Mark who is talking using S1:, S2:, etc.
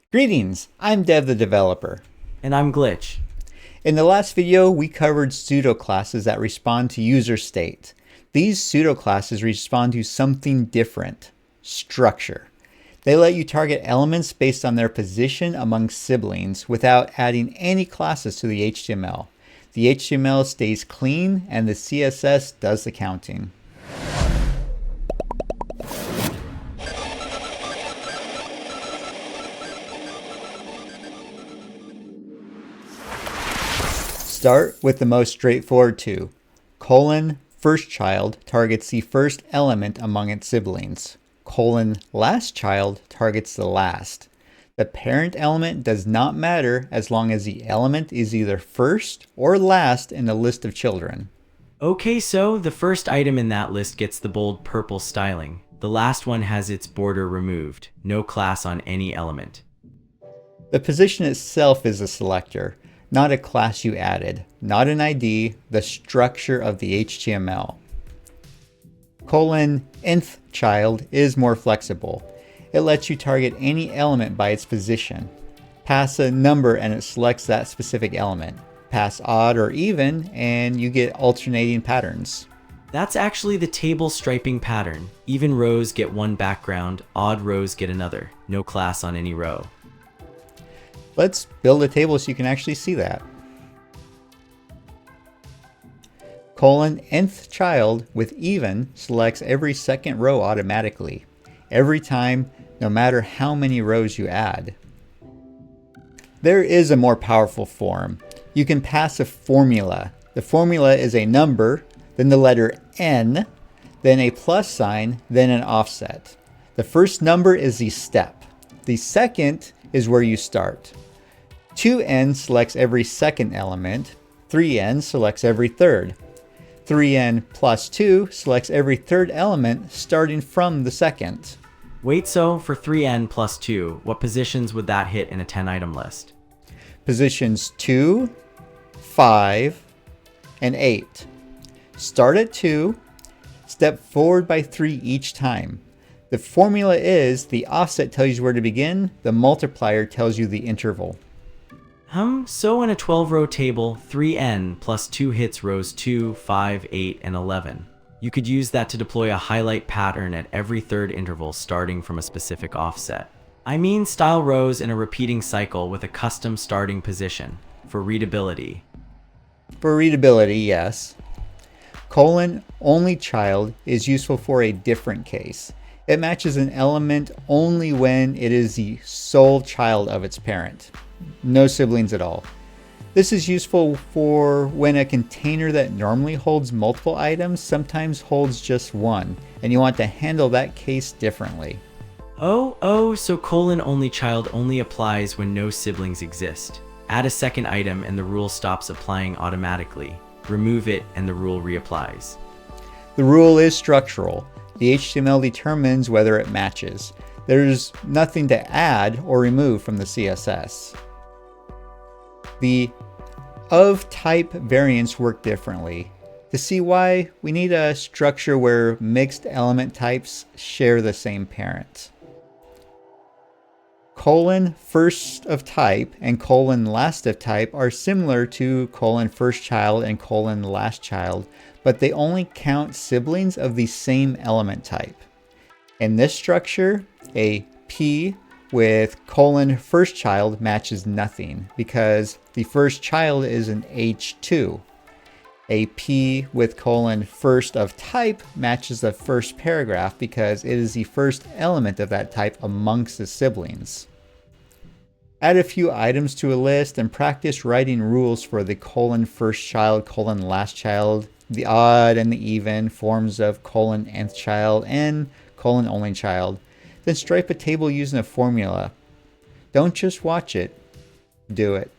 S1: Greetings, I'm Dev the developer.
S2: And I'm Glitch.
S1: In the last video, we covered pseudo-classes that respond to user state. These pseudo-classes respond to something different, structure. They let you target elements based on their position among siblings without adding any classes to the HTML. The HTML stays clean and the CSS does the counting. Start with the most straightforward two. First child targets the first element among its siblings. Last child targets the last. The parent element does not matter as long as the element is either first or last in the list of children.
S2: Okay, so the first item in that list gets the bold purple styling. The last one has its border removed. No class on any element.
S1: The position itself is a selector, not a class you added, not an ID, the structure of the HTML. Nth-child is more flexible. It lets you target any element by its position. Pass a number and it selects that specific element. Pass odd or even and you get alternating patterns.
S2: That's actually the table striping pattern. Even rows get one background, odd rows get another. No class on any row.
S1: Let's build a table so you can actually see that. Nth-child with even selects every second row automatically, every time, no matter how many rows you add. There is a more powerful form. You can pass a formula. The formula is a number, then the letter n, then a plus sign, then an offset. The first number is the step. The second is where you start. 2n selects every second element, 3n selects every third. 3n plus 2 selects every third element starting from the second.
S2: Wait, so for 3n plus 2, what positions would that hit in a 10-item list?
S1: Positions 2, 5, and 8. Start at 2, step forward by 3 each time. The formula is the offset tells you where to begin, the multiplier tells you the interval.
S2: So in a 12-row table, 3n plus 2 hits rows 2, 5, 8, and 11. You could use that to deploy a highlight pattern at every third interval starting from a specific offset. I mean style rows in a repeating cycle with a custom starting position, for readability.
S1: For readability, yes. Only child is useful for a different case. It matches an element only when it is the sole child of its parent. No siblings at all. This is useful for when a container that normally holds multiple items sometimes holds just one, and you want to handle that case differently.
S2: So only child only applies when no siblings exist. Add a second item and the rule stops applying automatically. Remove it and the rule reapplies.
S1: The rule is structural. The HTML determines whether it matches. There's nothing to add or remove from the CSS. The of type variants work differently. To see why, we need a structure where mixed element types share the same parent. First of type and last of type are similar to first child and last child, but they only count siblings of the same element type. In this structure, a P with first child matches nothing because the first child is an H2. A P with first of type matches the first paragraph because it is the first element of that type amongst the siblings. Add a few items to a list and practice writing rules for the first child, last child, the odd and the even forms of nth child and only child. Then stripe a table using a formula. Don't just watch it, do it.